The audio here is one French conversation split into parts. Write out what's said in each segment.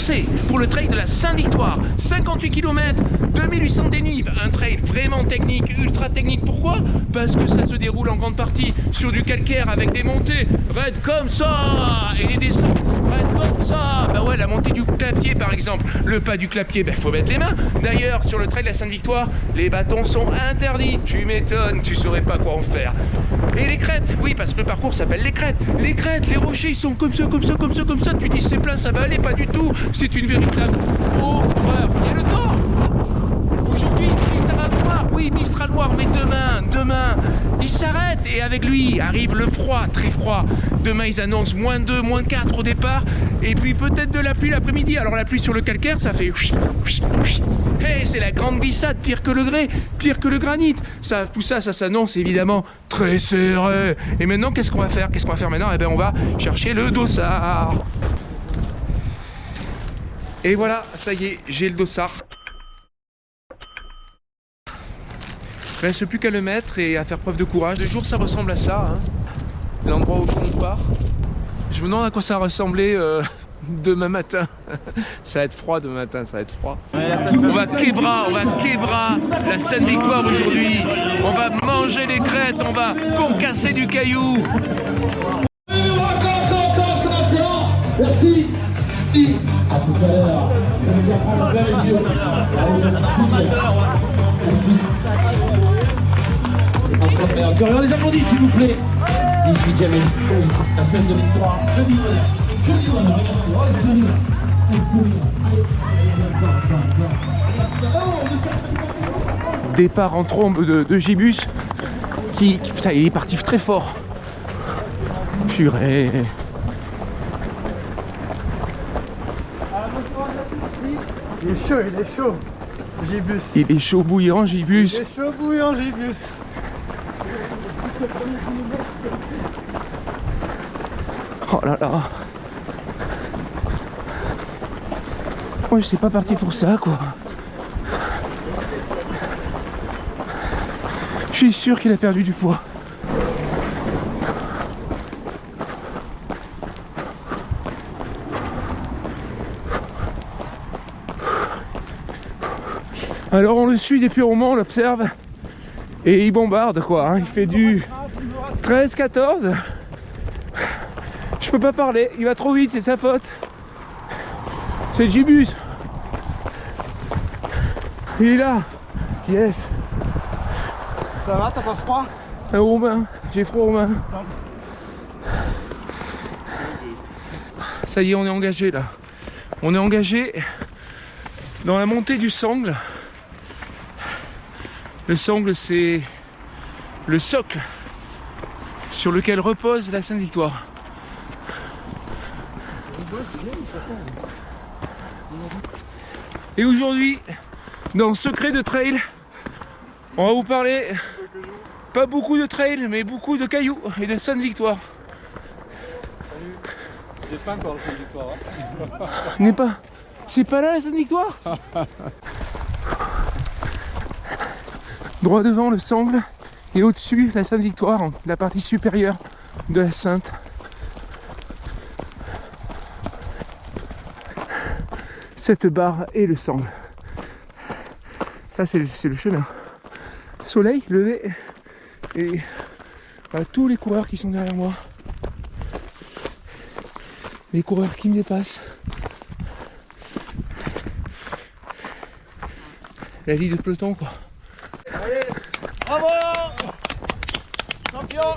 foncez pour le trail de la Sainte-Victoire. 58 km, 2800 dénives, un trail vraiment technique, ultra technique. Pourquoi? Parce que ça se déroule en grande partie sur du calcaire avec des montées raides comme ça et des descentes raides comme ça. Bah ouais, la montée du clapier par exemple, le pas du clapier, ben faut mettre les mains. D'ailleurs, sur le trail de la Sainte-Victoire, les bâtons sont interdits. Tu m'étonnes, tu saurais pas quoi en faire. Et les crêtes, oui, parce que le parcours s'appelle les crêtes. Les crêtes, les rochers, ils sont comme ça, comme ça, comme ça, comme ça. Tu dis c'est plein, ça va aller, pas du tout. C'est une véritable horreur. Et le temps aujourd'hui, Mistral Noir, oui, Mistral Noir, mais demain, il s'arrête et avec lui arrive le froid, très froid. Demain, ils annoncent -2, -4 au départ et puis peut-être de la pluie l'après-midi. Alors la pluie sur le calcaire, ça fait... Hey, c'est la grande glissade, pire que le grès, pire que le granit. Ça, tout ça, ça s'annonce évidemment très serré. Et maintenant, qu'est-ce qu'on va faire? Qu'est-ce qu'on va faire maintenant? Eh bien, on va chercher le dossard. Et voilà, ça y est, j'ai le dossard. Il ne reste plus qu'à le mettre et à faire preuve de courage. Le jour, ça ressemble à ça, hein. L'endroit où on part. Je me demande à quoi ça va ressembler demain matin. Ça va être froid demain matin, ça va être froid. On va Québra la Sainte-Victoire aujourd'hui. On va manger les crêtes, on va concasser du caillou. Merci. À tout à l'heure. Encore les applaudissements s'il vous plaît. 18e la scène de victoire. Départ en trombe de Gibus qui putain, il est parti très fort. Purée. Il est chaud, Gibus. Il est chaud bouillant, Gibus. Il est chaud bouillant, Gibus. Oh là là. Moi je suis pas parti pour ça quoi. Je suis sûr qu'il a perdu du poids. Alors on le suit depuis un moment, on l'observe et il bombarde quoi, hein. Il fait du 13-14. Je peux pas parler, il va trop vite, c'est sa faute. C'est le Gibus. Il est là. Yes. Ça va, t'as pas froid? Aux mains, j'ai froid aux mains. Ça y est, on est engagé là. On est engagé dans la montée du Sangle. Le Sangle, c'est le socle sur lequel repose la Sainte-Victoire. Et aujourd'hui, dans Secret de Trail, on va vous parler, pas beaucoup de trail, mais beaucoup de cailloux et de Sainte-Victoire. J'ai pas encore la Sainte-Victoire. Hein. N'est pas. C'est pas là la Sainte-Victoire. Droit devant le Sangle et au-dessus la Sainte-Victoire, la partie supérieure de la Sainte. Cette barre et le Sangle. Ça c'est le chemin. Soleil levé et voilà, tous les coureurs qui sont derrière moi. Les coureurs qui me dépassent. La vie de peloton quoi. Allez, bravo! Champion!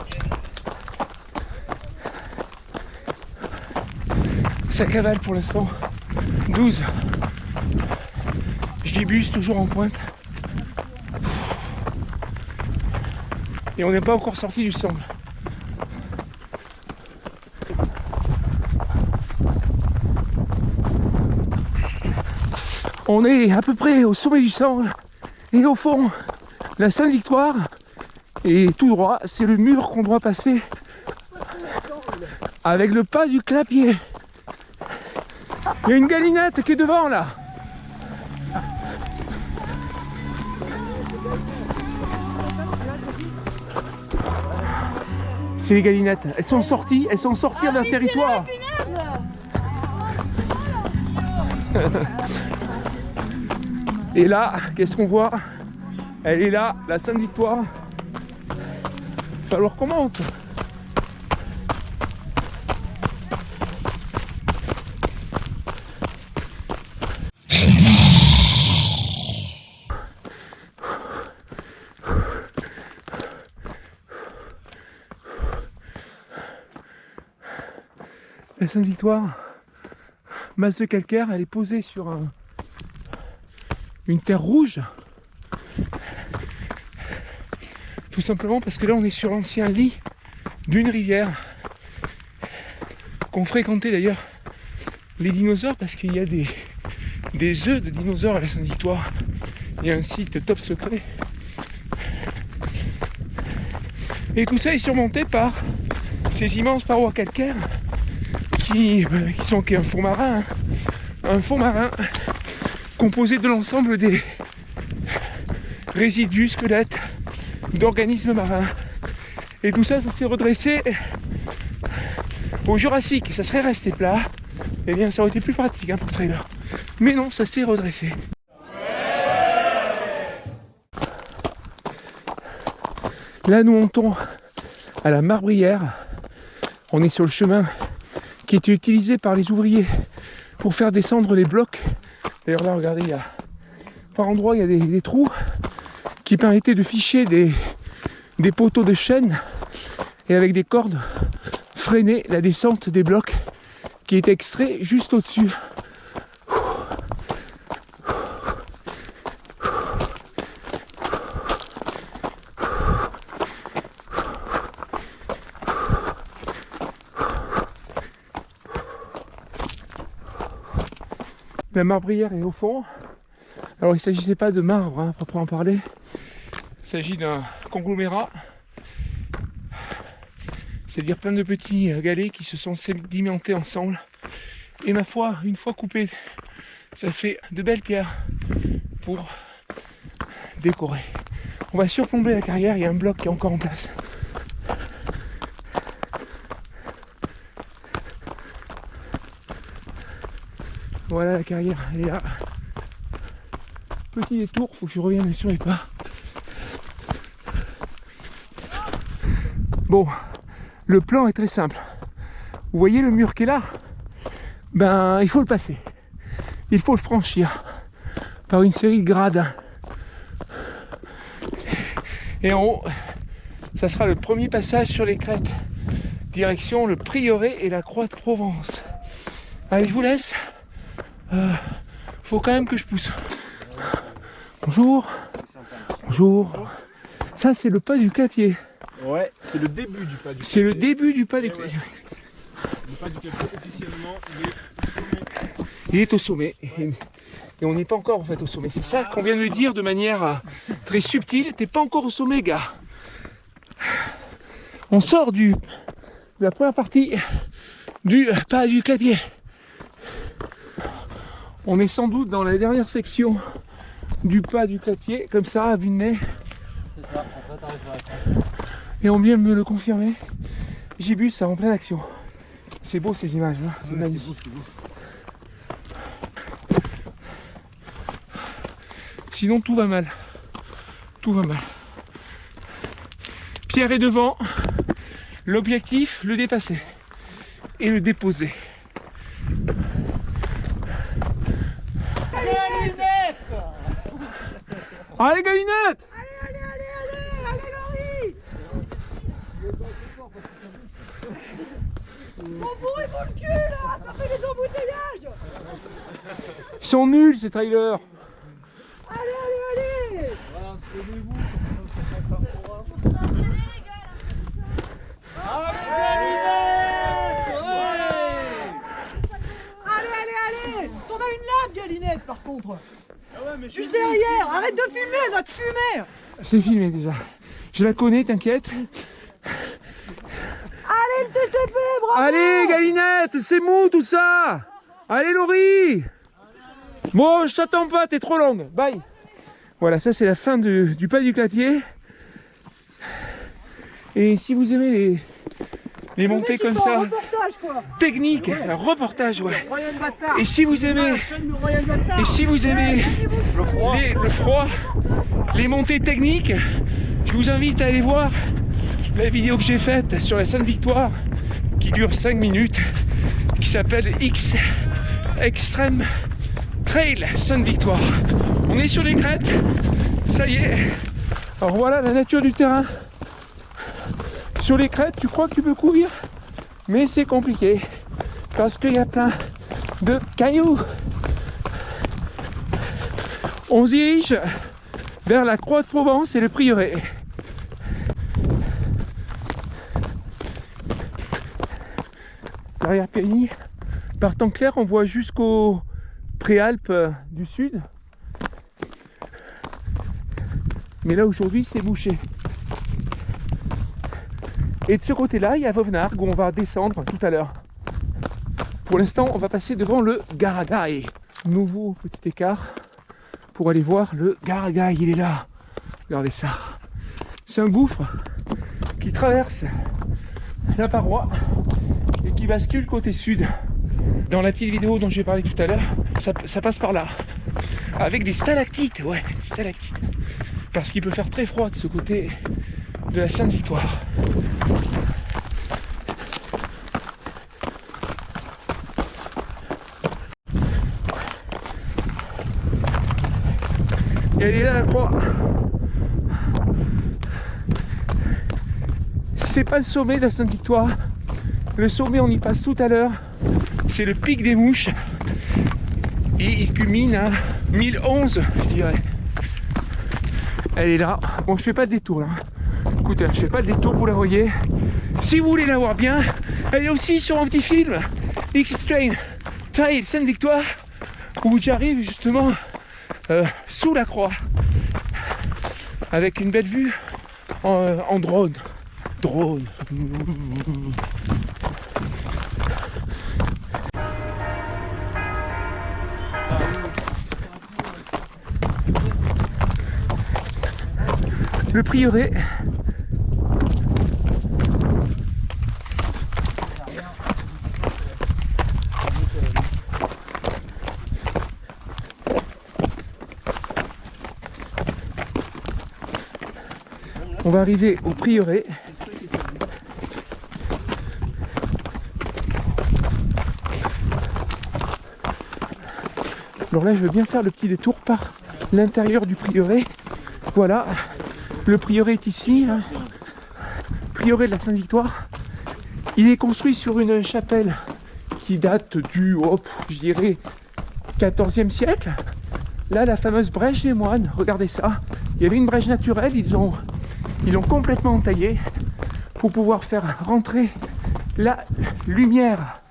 Ça cavale pour l'instant. 12. Gibus toujours en pointe. Et on n'est pas encore sorti du Sangle. On est à peu près au sommet du Sangle. Et au fond, la Sainte-Victoire. Et tout droit, c'est le mur qu'on doit passer avec le pas du clapier. Il y a une galinette qui est devant là. C'est les galinettes. Elles sont sorties de leur territoire. Et là, qu'est-ce qu'on voit? Elle est là, la Sainte-Victoire. Il va falloir qu'on monte. La Sainte-Victoire, masse de calcaire, elle est posée sur une terre rouge. Tout simplement parce que là on est sur l'ancien lit d'une rivière qu'ont fréquenté d'ailleurs les dinosaures, parce qu'il y a des œufs de dinosaures à la Sainte-Victoire. Il y a un site top secret. Et tout ça est surmonté par ces immenses parois calcaires qui sont un fond marin, un fond marin composé de l'ensemble des résidus, squelettes d'organismes marins. Et tout ça, ça s'est redressé au Jurassique. Ça serait resté plat, et bien ça aurait été plus pratique pour le trailer. Mais non, ça s'est redressé. Là, nous montons à la Marbrière. On est sur le chemin qui était utilisé par les ouvriers pour faire descendre les blocs. D'ailleurs là, regardez, il y a, par endroits, il y a des trous qui permettaient de ficher des poteaux de chêne et avec des cordes freiner la descente des blocs qui étaient extraits juste au-dessus. La Marbrière est au fond. Alors il ne s'agissait pas de marbre, à proprement parler. Il s'agit d'un conglomérat. C'est-à-dire plein de petits galets qui se sont sédimentés ensemble. Et ma foi, une fois coupé, ça fait de belles pierres pour décorer. On va surplomber la carrière, il y a un bloc qui est encore en place. Voilà la carrière, elle est là. Petit détour, faut que je revienne sur les pas. Bon, le plan est très simple. Vous voyez le mur qui est là? Ben, il faut le passer. Il faut le franchir par une série de gradins. Et en haut, ça sera le premier passage sur les crêtes. Direction le Prieuré et la Croix de Provence. Allez, je vous laisse. Faut quand même que je pousse. Bonjour. Bonjour. Ça, c'est le pas du Clapier. Ouais, c'est le début du pas du Clapier. C'est le début du pas du Clapier. Le pas du Clapier, officiellement, il est au sommet. Et on n'est pas encore en fait au sommet. C'est ça qu'on vient de lui dire de manière très subtile. T'es pas encore au sommet, gars. On sort de la première partie du pas du Clapier. On est sans doute dans la dernière section du pas du Clapier, comme ça, à vue de nez. c'est ça, après t'arrives sur la crête. Et on vient de me le confirmer. Gibus en pleine action. C'est beau ces images, hein, c'est magnifique. C'est beau. Sinon tout va mal. Tout va mal. Pierre est devant. L'objectif, le dépasser. Et le déposer. Allez Galinette! Allez Laurie! Mon bourreau il vaut le cul là! Ça fait des embouteillages! Ils sont nuls ces trailers! Allez! Allez! T'en as une latte, Galinette, par contre! Juste derrière! Arrête de filmer, elle va te fumer! Je l'ai filmé déjà. Je la connais, t'inquiète. Allez, le TCP, bravo! Allez Galinette, c'est mou tout ça! Allez Laurie! Bon, je t'attends pas, t'es trop longue. Bye! Voilà, ça c'est la fin du pas du Clapier. Et si vous aimez les montées comme ça, technique, reportage, ouais. Et si vous aimez, le froid, les montées techniques, je vous invite à aller voir la vidéo que j'ai faite sur la Sainte-Victoire qui dure 5 minutes, qui s'appelle X Extreme Trail Sainte-Victoire. On est sur les crêtes, ça y est. Alors voilà la nature du terrain. Sur les crêtes, tu crois que tu peux courir, mais c'est compliqué parce qu'il y a plein de cailloux. On se dirige vers la Croix de Provence et le Prieuré. L'arrière-pays, par temps clair, on voit jusqu'aux Préalpes du Sud. Mais là aujourd'hui c'est bouché. Et de ce côté-là, il y a Vauvenargues où on va descendre tout à l'heure. Pour l'instant, on va passer devant le Garagaï. Nouveau petit écart pour aller voir le Garagaï. Il est là. Regardez ça. C'est un gouffre qui traverse la paroi et qui bascule côté sud. Dans la petite vidéo dont j'ai parlé tout à l'heure, ça passe par là. Avec des stalactites, ouais, des stalactites. Parce qu'il peut faire très froid de ce côté de la Sainte-Victoire. Et elle est là la croix. C'est pas le sommet de la Sainte-Victoire. Le sommet, on y passe tout à l'heure. C'est le pic des Mouches. Et il culmine à 1011, je dirais. Elle est là. Bon, je fais pas de détour là. Écoutez, je fais pas le détour, vous la voyez. Si vous voulez la voir bien, elle est aussi sur un petit film X-Trail Trail Sainte-Victoire où j'arrive justement sous la croix avec une belle vue en drone. Le Prieuré. On va arriver au Prieuré. Alors là, je veux bien faire le petit détour par l'intérieur du Prieuré. Voilà, le Prieuré est ici. Hein. Prieuré de la Sainte-Victoire. Il est construit sur une chapelle qui date du, je dirais, 14e siècle. Là, la fameuse brèche des moines, regardez ça. Il y avait une brèche naturelle, ils l'ont complètement entaillée pour pouvoir faire rentrer la lumière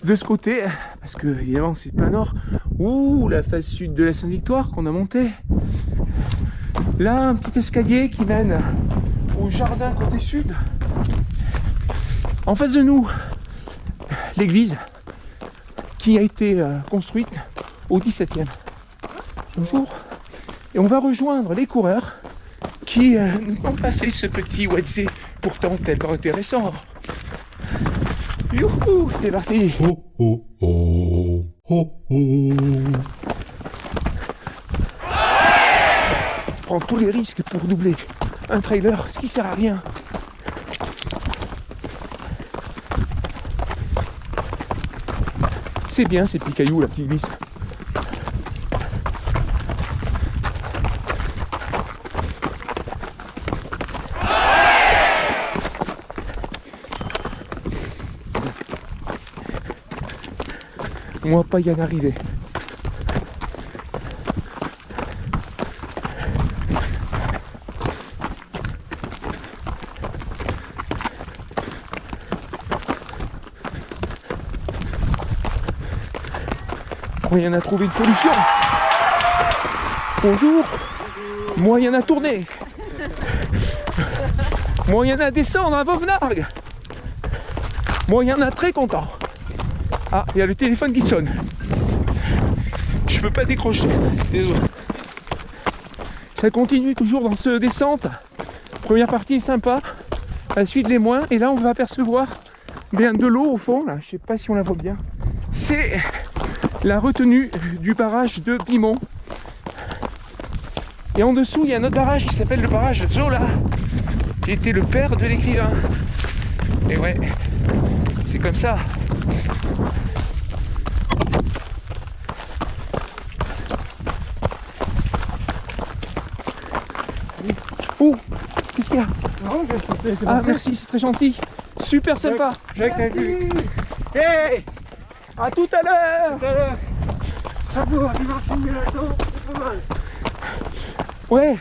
de ce côté, parce que évidemment c'est plein nord. Ouh, la face sud de la Sainte-Victoire qu'on a monté. Là, un petit escalier qui mène au jardin côté sud. En face de nous, l'église qui a été construite au XVIIe. Bonjour. Et on va rejoindre les coureurs qui n'ont pas fait ce petit Wedzé, pourtant tellement intéressant. Youhou, c'est parti. Oh oh oh, oh oh. Prends tous les risques pour doubler un trailer, ce qui sert à rien. C'est bien ces petits cailloux, la petite glisse. Moi, pas y en arriver. Moyen à trouver une solution. Bonjour. Moyen à tourner. Moyen à descendre à Vauvenargues. Moyen à très content. Ah, il y a le téléphone qui sonne. Je peux pas décrocher. Désolé. Ça continue toujours dans ce descente. Première partie est sympa. à suivre les moins. Et là, on va apercevoir bien de l'eau au fond. Là, je sais pas si on la voit bien. C'est la retenue du barrage de Bimont. Et en dessous, il y a un autre barrage qui s'appelle le barrage Zola, qui était le père de l'écrivain. Et ouais, c'est comme ça. Oh, qu'est-ce qu'il y a? Non, je vais sauter, c'est Ah, bon. merci, c'est très gentil. Super sympa. Jacques, t'as vu? Hey! À tout à l'heure. Tout à l'heure. Bravo, tu vas finir là-dedans, c'est pas mal. Ouais,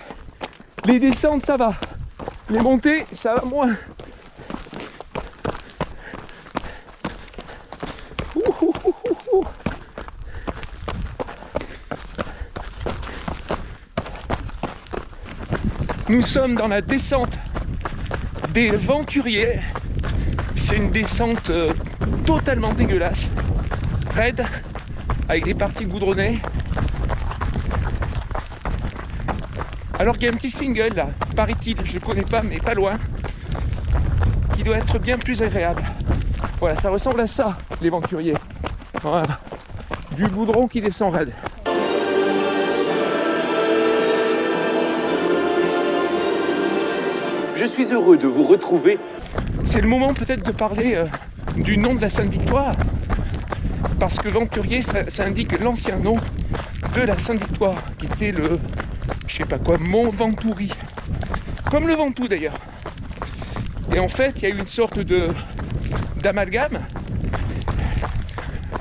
les descentes, ça va. Les montées, ça va moins. Ouh, ouh, ouh, ouh, ouh. Nous sommes dans la descente des Venturiers. C'est une descente totalement dégueulasse, raide, avec des parties goudronnées. Alors qu'il y a un petit single là, paraît-il, je ne connais pas mais pas loin, qui doit être bien plus agréable. Voilà, ça ressemble à ça, les Venturiers. Voilà, du goudron qui descend raide. Je suis heureux de vous retrouver. C'est le moment peut-être de parler du nom de la Sainte-Victoire, parce que Venturier, ça indique l'ancien nom de la Sainte-Victoire, qui était le, je sais pas quoi, Mont Ventouri, comme le Ventoux d'ailleurs. Et en fait, il y a eu une sorte d'amalgame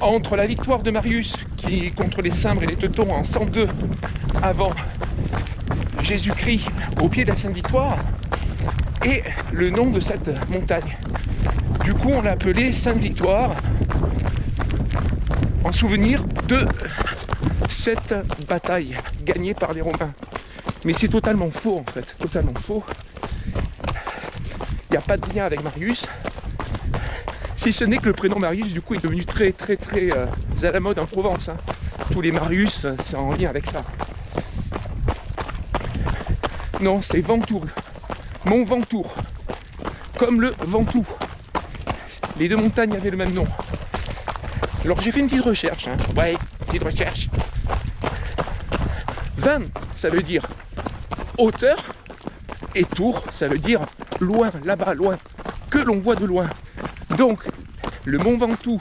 entre la victoire de Marius qui contre les Cimbres et les Teutons en 102 avant Jésus-Christ au pied de la Sainte-Victoire et le nom de cette montagne. Du coup, on l'a appelée Sainte-Victoire en souvenir de cette bataille gagnée par les Romains. Mais c'est totalement faux en fait, totalement faux. Il n'y a pas de lien avec Marius, si ce n'est que le prénom Marius du coup est devenu très à la mode en Provence. Hein. Tous les Marius, c'est en lien avec ça. Non, c'est Ventoux, Mont Ventour, comme le Ventoux. Les deux montagnes avaient le même nom. Alors j'ai fait une petite recherche, hein. Ouais, petite recherche. 20, ça veut dire hauteur, et tour, ça veut dire loin, là-bas, loin, que l'on voit de loin. Donc, le Mont Ventoux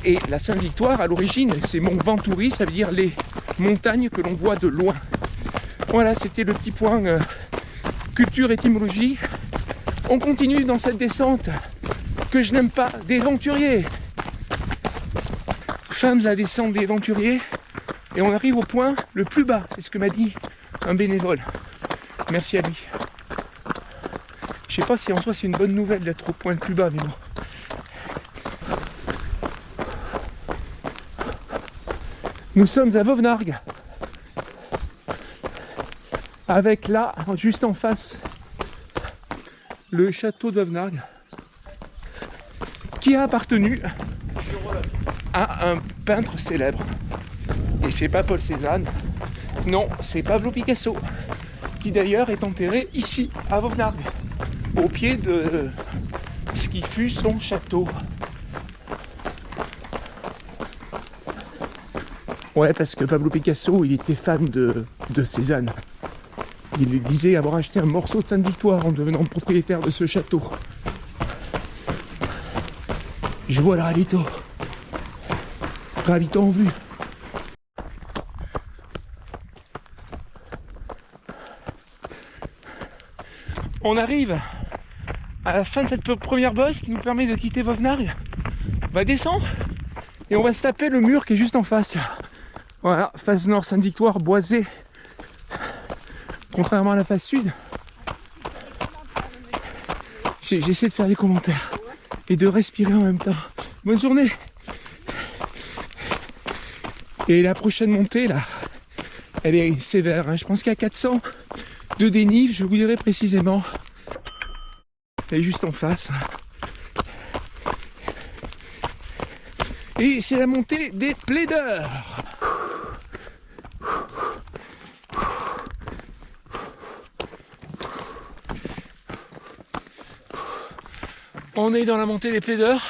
et la Sainte-Victoire, à l'origine, c'est Mont Ventouri, ça veut dire les montagnes que l'on voit de loin. Voilà, c'était le petit point culture, étymologie. On continue dans cette descente que je n'aime pas, des Venturiers. Fin de la descente des Venturiers, et on arrive au point le plus bas, c'est ce que m'a dit un bénévole. Merci à lui. Je sais pas si en soi c'est une bonne nouvelle d'être au point le plus bas, mais bon. Nous sommes à Vauvenargues, avec là, juste en face, le château de Vauvenargues, qui a appartenu à un peintre célèbre. Et c'est pas Paul Cézanne, non, c'est Pablo Picasso, qui d'ailleurs est enterré ici, à Vauvenargues, au pied de ce qui fut son château. Ouais, parce que Pablo Picasso, il était fan de Cézanne. Il lui disait avoir acheté un morceau de Sainte-Victoire en devenant propriétaire de ce château. Je vois le ravito. Ravito en vue. On arrive à la fin de cette première bosse qui nous permet de quitter Vauvenargues. On va descendre et on va se taper le mur qui est juste en face. Voilà, face nord Sainte-Victoire, boisée. Contrairement à la face sud. J'essaie de faire des commentaires et de respirer en même temps. Bonne journée. Et la prochaine montée là, elle est sévère, hein. Je pense qu'il y a 400 de dénive, je vous dirai précisément. Elle est juste en face. Et c'est la montée des plaideurs. On est dans la montée des plaideurs.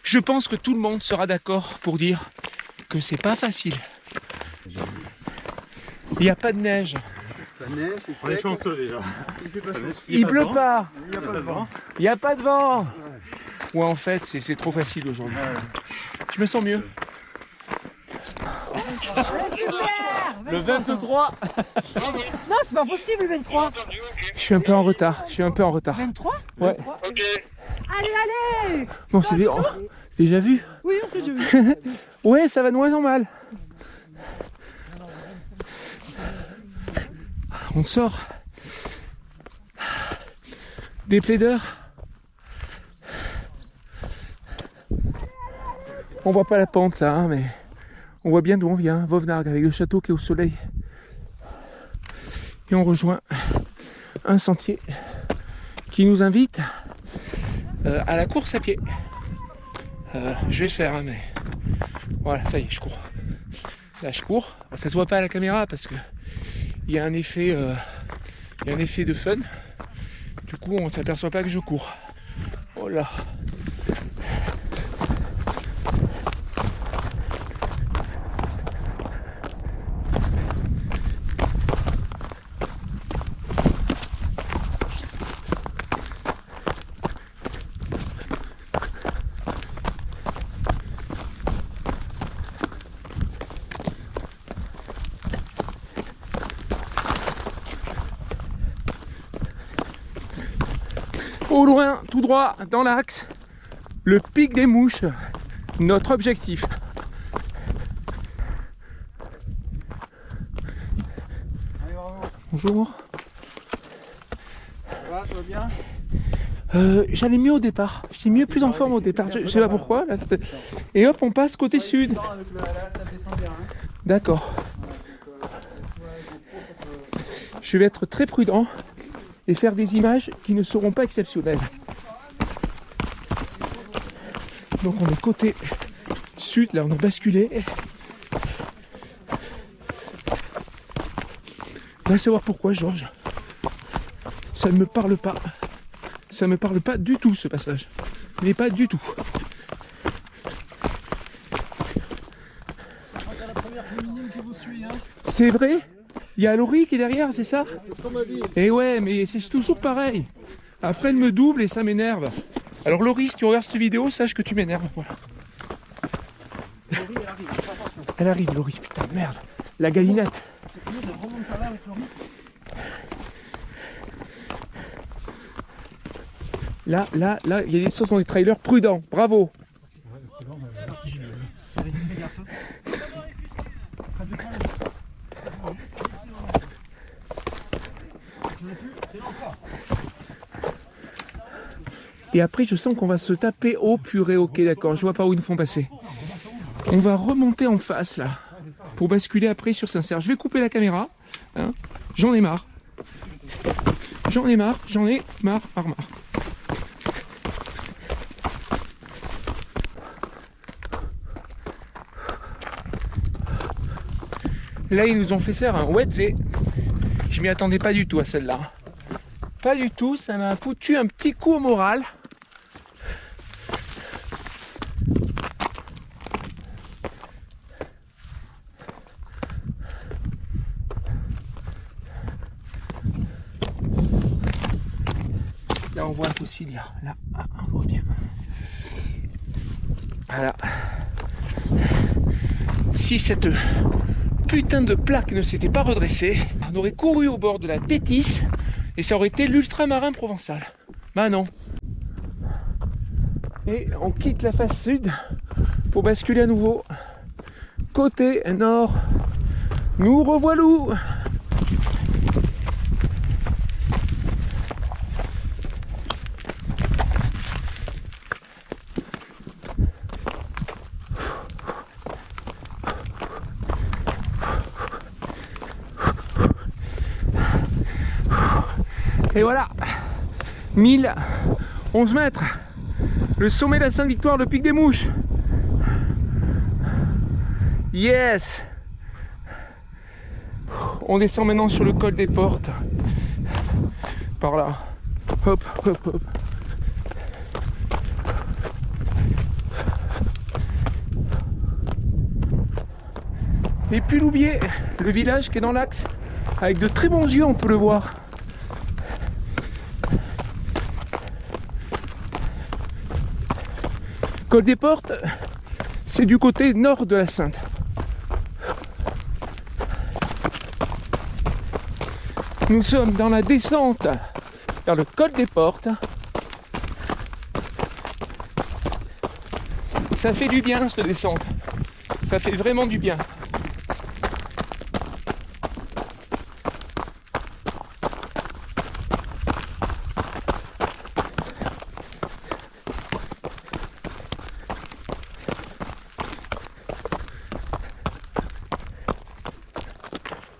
Je pense que tout le monde sera d'accord pour dire que c'est pas facile. Il n'y a pas de neige. On est chanceux déjà. Il pleut pas. Il n'y a pas de vent. Il n'y a pas de vent. Ouais, en fait, c'est trop facile aujourd'hui. Je me sens mieux. Super. Le 23. Non, c'est pas possible le 23. Je suis un peu en retard. 23 Ouais. Allez, allez. Bon, c'est déjà vu. Oui, on s'est déjà vu. Ouais, ça va de moins en mal. On sort des plaideurs. On voit pas la pente là, hein, mais on voit bien d'où on vient, Vauvenargues, avec le château qui est au soleil. Et on rejoint un sentier qui nous invite à la course à pied. Je vais le faire, hein, mais voilà, ça y est, je cours. Là, je cours. Ça se voit pas à la caméra parce que il y a un effet de fun. Du coup, on ne s'aperçoit pas que je cours. Oh là. Au loin, tout droit, dans l'axe, le pic des Mouches, notre objectif. Allez, bravo. Bonjour. Ça va, tout va bien? J'allais mieux au départ, j'étais mieux plus en forme au départ, je sais pas pourquoi. Là, et hop, on passe côté sud. D'accord. Je vais être très prudent et faire des images qui ne seront pas exceptionnelles. Donc on est côté sud, là on a basculé. Va savoir pourquoi, Georges. Ça ne me parle pas. Ça me parle pas du tout ce passage. Mais pas du tout. C'est vrai? Il y a Laurie qui est derrière, c'est ça? C'est ce qu'on m'a dit. Et ouais, mais c'est toujours pareil. Après, elle me double et ça m'énerve. Alors Laurie, si tu regardes cette vidéo, sache que tu m'énerves. Voilà. Elle arrive, Laurie. Putain, merde. La galinette. Là, il y a des choses dans les trailers. Prudent. Bravo. Et après, je sens qu'on va se taper. Oh purée, ok, d'accord. Je vois pas où ils nous font passer. On va remonter en face, là. Pour basculer après sur Saint-Serre. Je vais couper la caméra. Hein. J'en ai marre. J'en ai marre. Là, ils nous ont fait faire un wetze. Je m'y attendais pas du tout à celle-là. Pas du tout, ça m'a foutu un petit coup au moral. Là, on voit un fossile, là, on voit bien. Voilà. Si cette putain de plaque ne s'était pas redressée, on aurait couru au bord de la Tétis et ça aurait été l'ultramarin provençal. Bah non. Et on quitte la face sud pour basculer à nouveau côté nord. Nous revoilou. Et voilà, 1011 mètres, le sommet de la Sainte-Victoire, le pic des Mouches. Yes. On descend maintenant sur le col des Portes. Par là. Hop, hop, hop. Et puis l'oublier, le village qui est dans l'axe, avec de très bons yeux, on peut le voir. Col des Portes, c'est du côté nord de la Sainte. Nous sommes dans la descente vers le col des Portes. Ça fait du bien cette descente. Ça fait vraiment du bien.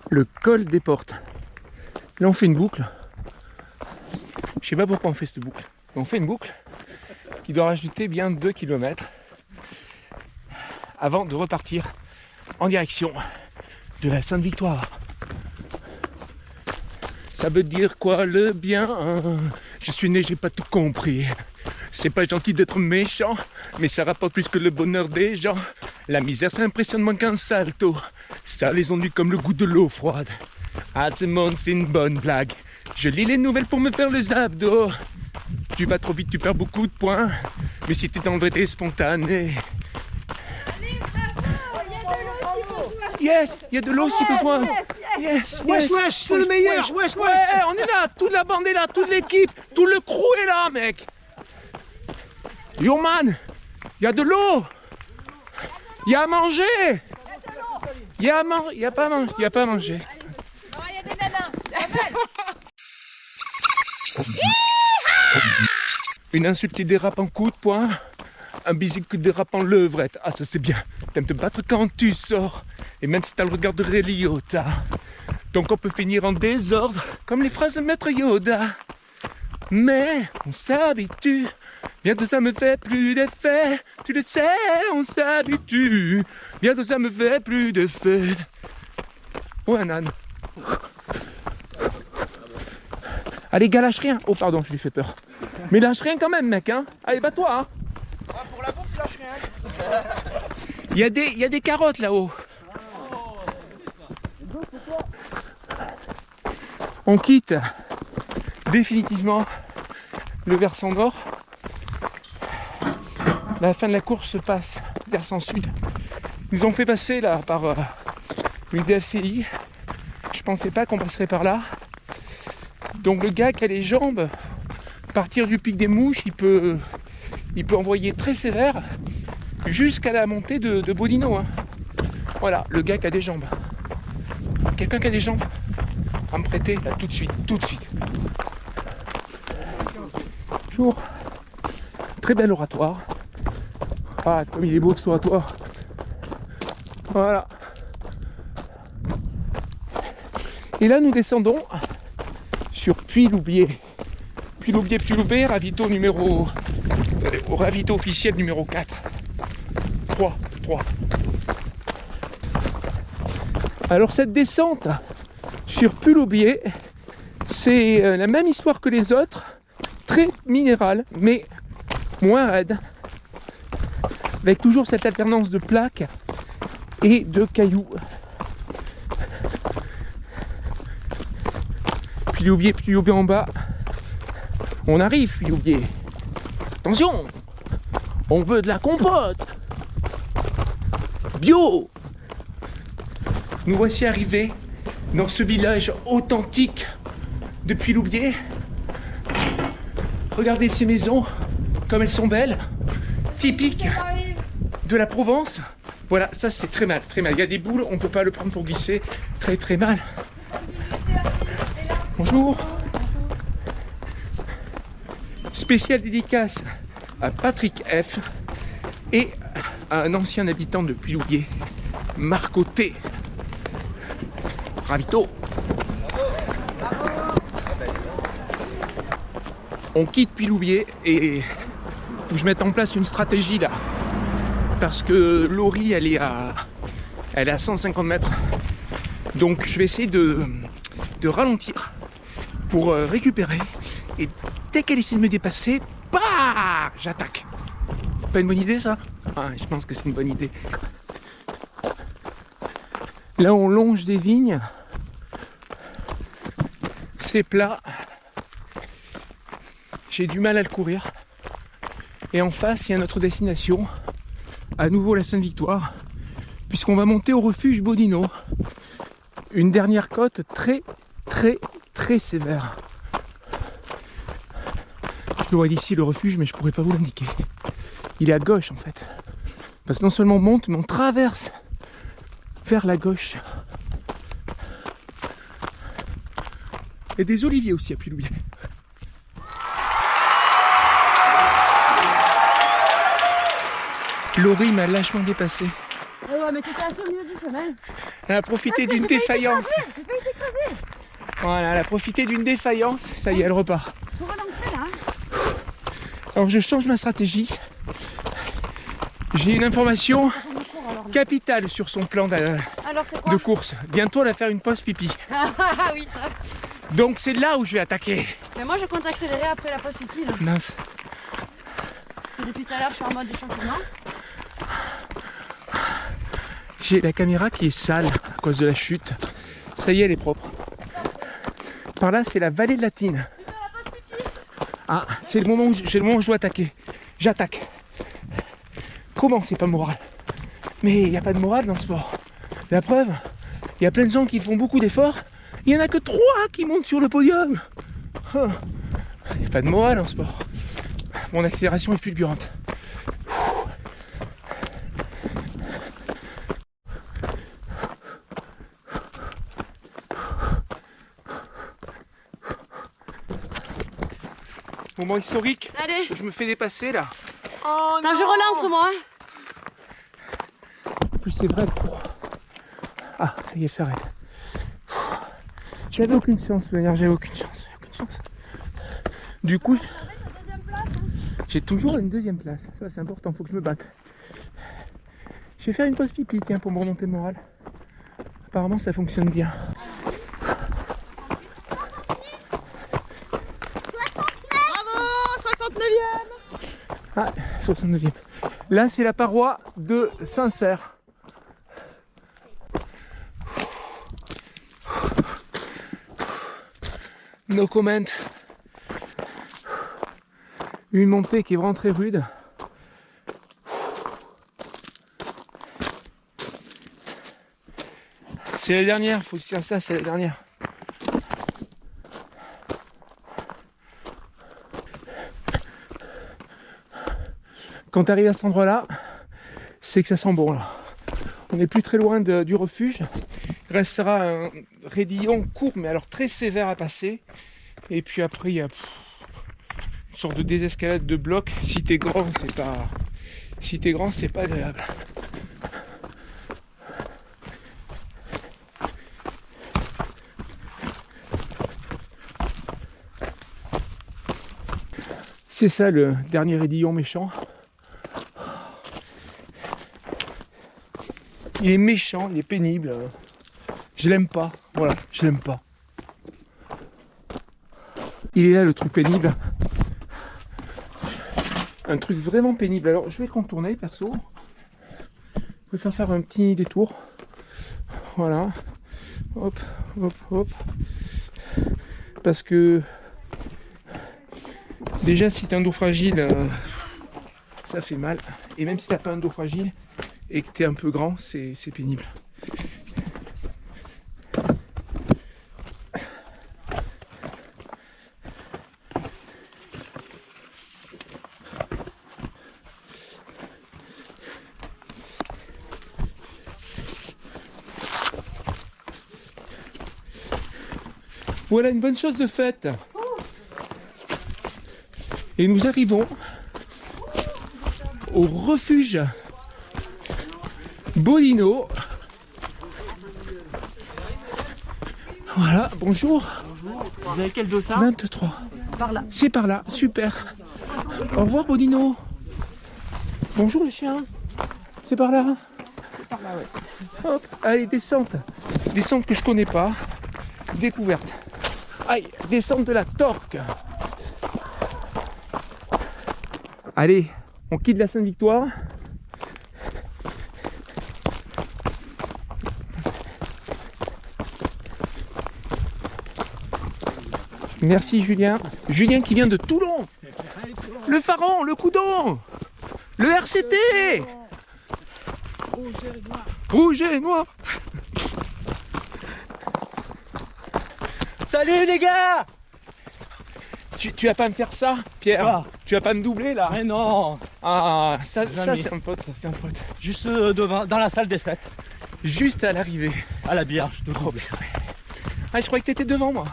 Le col des Portes. Là on fait une boucle. Je sais pas pourquoi on fait cette boucle. Mais on fait une boucle qui doit rajouter bien 2 km avant de repartir en direction de la Sainte-Victoire. Ça veut dire quoi le bien? Je suis né, j'ai pas tout compris. C'est pas gentil d'être méchant, mais ça rapporte plus que le bonheur des gens. La misère ça impressionne moins qu'un salto. Ça les ennuie comme le goût de l'eau froide. Ah ce monde c'est une bonne blague. Je lis les nouvelles pour me faire les abdos. Tu vas trop vite, tu perds beaucoup de points. Mais si t'es dans le vrai, t'es spontané. Yes, il y a de l'eau si besoin. Yes, Wesh, wesh, c'est le meilleur. Wesh, wesh. Ouais, on est là, toute la bande est là, toute l'équipe, tout le crew est là, mec. Yo man, il y a de l'eau. Il y a à manger. Il y a à manger, il y a pas à manger, il y a pas à manger. Il y a des nanas. Une insulte qui dérape en coup de poing, un bisou qui dérape en levrette. Ah ça c'est bien, t'aimes te battre quand tu sors. Et même si t'as le regard de Ray Liotta, ton corps peut finir en désordre, comme les phrases de Maître Yoda. Mais on s'habitue, bientôt ça me fait plus d'effet. Tu le sais, on s'habitue, bientôt ça me fait plus d'effet. Oh un âne. Allez gars, lâche rien. Oh pardon, je lui fais peur. Mais lâche rien quand même mec hein. Allez bats-toi hein. Ah, pour la bouffe, tu lâches rien. Il y a des carottes là-haut. On quitte définitivement le versant nord. La fin de la course se passe versant sud. Ils nous ont fait passer là par une DFCI. Je pensais pas qu'on passerait par là. Donc le gars qui a les jambes, partir du pic des Mouches, il peut envoyer très sévère jusqu'à la montée de Bodino. Hein. Voilà, le gars qui a des jambes. Quelqu'un qui a des jambes à me prêter là tout de suite, tout de suite. Bonjour. Très bel oratoire. Ah, comme il est beau ce oratoire. Voilà. Et là nous descendons sur Puy-Loubier. Puy-Loubier, ravito numéro... au ravito officiel numéro 4. 3. Alors cette descente sur Puy-Loubier, c'est la même histoire que les autres, très minérale, mais moins raide, avec toujours cette alternance de plaques et de cailloux. Puy-Loubier en bas. On arrive, Puy-Loubier. Attention, on veut de la compote. Bio. Nous voici arrivés dans ce village authentique de Puy-Loubier. Regardez ces maisons, comme elles sont belles, typiques de la Provence. Voilà, ça c'est très mal, très mal. Il y a des boules, on ne peut pas le prendre pour glisser. Très très mal. Bonjour. Spéciale dédicace à Patrick F et à un ancien habitant de Puy-Loubier, Marco T. Ravito. On quitte Puy-Loubier et faut que je mette en place une stratégie là. Parce que Laurie elle est à 150 mètres. Donc je vais essayer de ralentir pour récupérer. Et dès qu'elle essaie de me dépasser, bah, j'attaque. Pas une bonne idée ça? Ah, je pense que c'est une bonne idée. Là on longe des vignes. C'est plat. J'ai du mal à le courir. Et en face, il y a notre destination. À nouveau la Sainte-Victoire. Puisqu'on va monter au refuge Bodino. Une dernière côte très sévère. Je vois d'ici le refuge, mais je pourrais pas vous l'indiquer. Il est à gauche en fait. Parce que non seulement on monte, mais on traverse vers la gauche. Et des oliviers aussi à Puy-Louis. Laurie m'a lâchement dépassé. Ah ouais, mais t'étais assez au milieu du chemin. Elle a profité d'une défaillance. J'ai failli t'écraser. Voilà, elle a profité d'une défaillance. Ça y est, elle repart. Faut relancer là. Alors je change ma stratégie. J'ai une information capitale sur son plan Alors c'est quoi? de course. Bientôt elle va faire une pause pipi. Ah oui, ça. Donc c'est là où je vais attaquer. Mais moi je compte accélérer après la pause pipi là. Mince. Et depuis tout à l'heure je suis en mode échauffement. J'ai la caméra qui est sale à cause de la chute. Ça y est, elle est propre. Par là, c'est la vallée de la Tine. Ah, c'est le moment où je dois attaquer. J'attaque. Comment c'est pas moral? Mais il n'y a pas de morale dans le sport. La preuve, il y a plein de gens qui font beaucoup d'efforts. Il n'y en a que 3 qui montent sur le podium. Il n'y a pas de morale en sport. Mon accélération est fulgurante. Moment historique. Allez. Je me fais dépasser là. Oh non, je relance moi. En plus c'est vrai. Ah, ça y est, elle s'arrête. J'avais aucune chance, j'avais aucune chance. Du coup, j'ai toujours une deuxième place. Ça c'est important, faut que je me batte. Je vais faire une pause pipi, tiens, pour me remonter le moral. Apparemment ça fonctionne bien. Ah, 69e. Là, c'est la paroi de Saint-Cerf. No comment. Une montée qui est vraiment très rude. C'est la dernière, faut se dire ça, c'est la dernière. Quand tu arrives à cet endroit-là, c'est que ça sent bon là. On n'est plus très loin du refuge. Il restera un raidillon court, mais alors très sévère à passer. Et puis après, il y a une sorte de désescalade de blocs. Si t'es grand, c'est pas. Si t'es grand, c'est pas agréable. C'est ça le dernier raidillon méchant. Il est méchant, il est pénible. Je l'aime pas. Voilà, je l'aime pas. Il est là le truc pénible. Un truc vraiment pénible. Alors je vais contourner perso. Je préfère faire un petit détour. Voilà. Hop, hop, hop. Parce que déjà si t'as un dos fragile, ça fait mal. Et même si t'as pas un dos fragile et que t'es un peu grand, c'est pénible. Voilà une bonne chose de faite. Et nous arrivons au refuge Bodino. Voilà, bonjour. Bonjour. Vous avez quel dossard? 23. Par là. C'est par là, super. Au revoir Bodino. Bonjour les chiens. C'est par là. Par là, ouais. Hop, allez, descente. Descente que je connais pas. Découverte. Aïe, descente de la Torque. Allez, on quitte la Sainte-Victoire. Merci Julien. Julien qui vient de Toulon. Le Pharaon, le Coudon, le RCT. Rouge et noir. Salut les gars! Tu vas pas me faire ça, Pierre? Ah. Tu vas pas me doubler là? Mais non! Ah, ça Jamais. c'est un pote, ça, c'est un pote. Juste devant, dans la salle des fêtes, Juste à l'arrivée. à la bière, je te Oh, double. purée. Ah, je croyais que t'étais devant moi.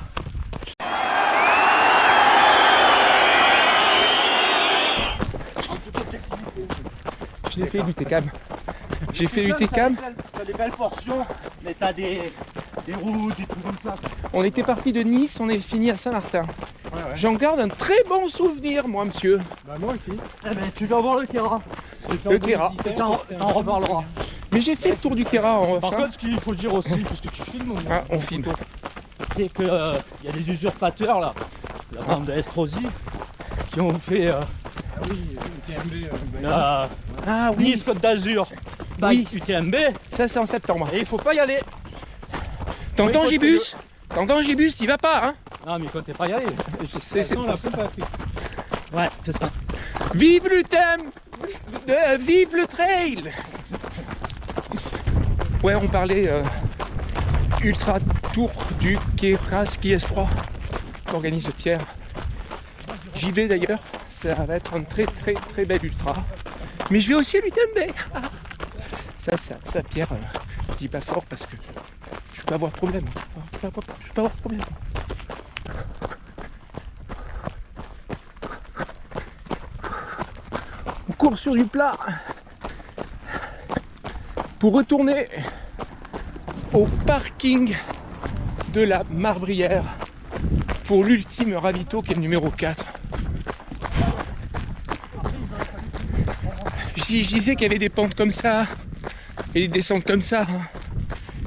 J'ai fait du TCAM. J'ai fait du TCAM. T'as des belles portions, mais t'as des routes, des trucs comme ça. On était parti de Nice, on est fini à Saint-Martin. Ouais. J'en garde un très bon souvenir, moi, monsieur. Bah moi aussi. Eh ben tu vas voir le Kera. Le Kera. T'en reparleras. Mais j'ai fait le tour du Kera en Par refin. contre, ce qu'il faut dire aussi, parce que tu filmes, Ah, on filme. c'est que y a des usurpateurs là, la bande de Estrosi, qui ont fait la Ah oui, Nice Côte d'Azur, Oui. UTMB, ça c'est en septembre. et il faut pas y aller. T'entends Oui, Gibus? T'entends Gibus? Il va pas, hein? Non mais il comptait pas y aller. Je sais, c'est pas ça. Ouais, c'est ça. Vive l'UTM! Vive le trail! Ouais, on parlait Ultra Tour du Kera Ski S3 qu'organise Pierre. J'y vais d'ailleurs, ça va être un très très bel ultra. Mais je vais aussi à l'UTMB. Ça Pierre, je dis pas fort parce que je peux pas avoir de problème. Je peux pas avoir de problème. On court sur du plat pour retourner au parking de la Marbrière pour l'ultime ravito qui est le numéro 4. Je disais qu'il y avait des pentes comme ça et des descentes comme ça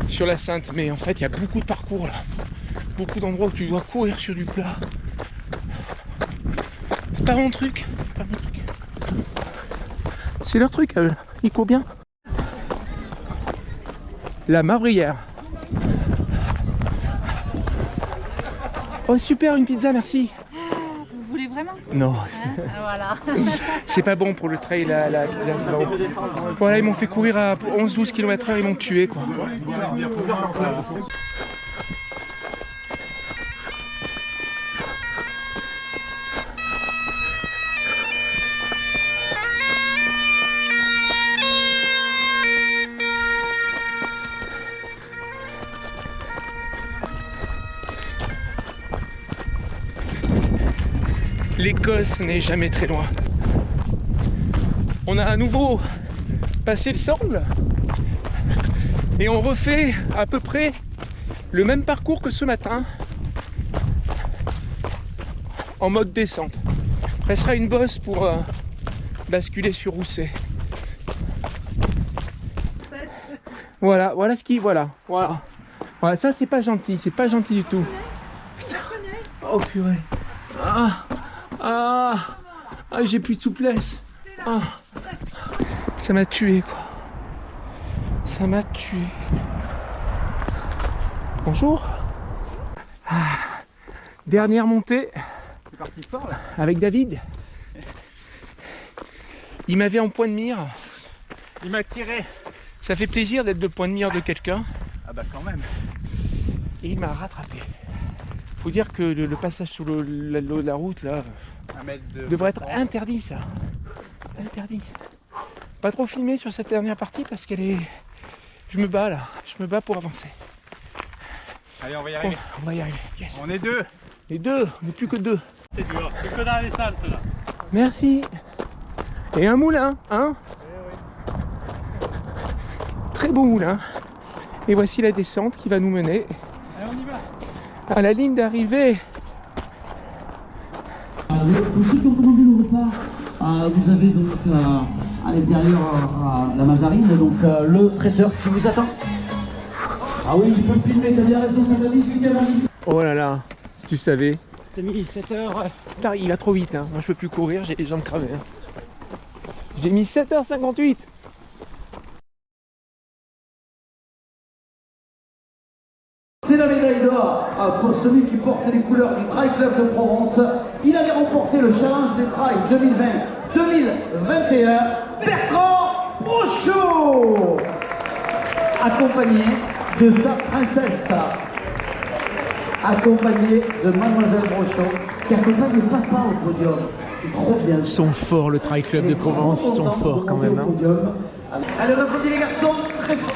sur la Sainte, mais en fait il y a beaucoup de parcours là, beaucoup d'endroits où tu dois courir sur du plat. C'est pas mon truc, c'est pas mon truc. C'est leur truc à eux, ils courent bien. La Marbrière. Oh super, une pizza, merci. Vous voulez vraiment? Non, Voilà. c'est pas bon pour le trail, la pizza, c'est pas bon. Voilà, ils m'ont fait courir à 11-12 km/h, ils m'ont tué quoi. L'Écosse n'est jamais très loin. On a à nouveau passé le Samble et on refait à peu près le même parcours que ce matin en mode descente. Restera une bosse pour basculer sur Rousset. Voilà ce qui... Voilà, ça c'est pas gentil du tout. Putain. Oh purée. J'ai plus de souplesse. Ça m'a tué quoi. Ça m'a tué. Bonjour. Dernière montée. C'est parti fort là. Avec David. Il m'avait en point de mire. Il m'a tiré. Ça fait plaisir d'être le point de mire de quelqu'un. Ah bah quand même. Et il m'a rattrapé. Faut dire que le passage sur la route là devrait être interdit ça. Interdit. Pas trop filmé sur cette dernière partie parce qu'elle est... Je me bats là. Je me bats pour avancer. Allez, on va y Bon, arriver. on va y arriver. Yes. On est deux. Les deux, on n'est plus que deux. C'est dur. C'est que dans les saltes là. Merci. Et un moulin, hein? Très beau moulin. Et voici la descente qui va nous mener Allez, on y va. à la ligne d'arrivée. Pour ceux qui ont commandé le repas, vous avez donc à l'intérieur la Mazarine, donc le traiteur qui vous attend. Ah oui, tu peux filmer, t'as bien raison, c'est la 18e arrivée. Oh là là, si tu savais. T'as mis 7 heures. Putain, il va trop vite, hein. Moi je peux plus courir, j'ai les jambes cramées. Hein. J'ai mis 7h58. C'est la médaille d'or pour celui qui porte les couleurs du Trail Club de Provence. Il allait remporter le challenge des trails 2020-2021. Bertrand Brochot, accompagné de sa princesse, accompagné de Mademoiselle Brochot, qui accompagne le papa au podium. C'est trop bien. Ils sont forts, le Trail Club de Provence, ils sont forts quand même. Hein. Allez, on applaudit les garçons, très fort.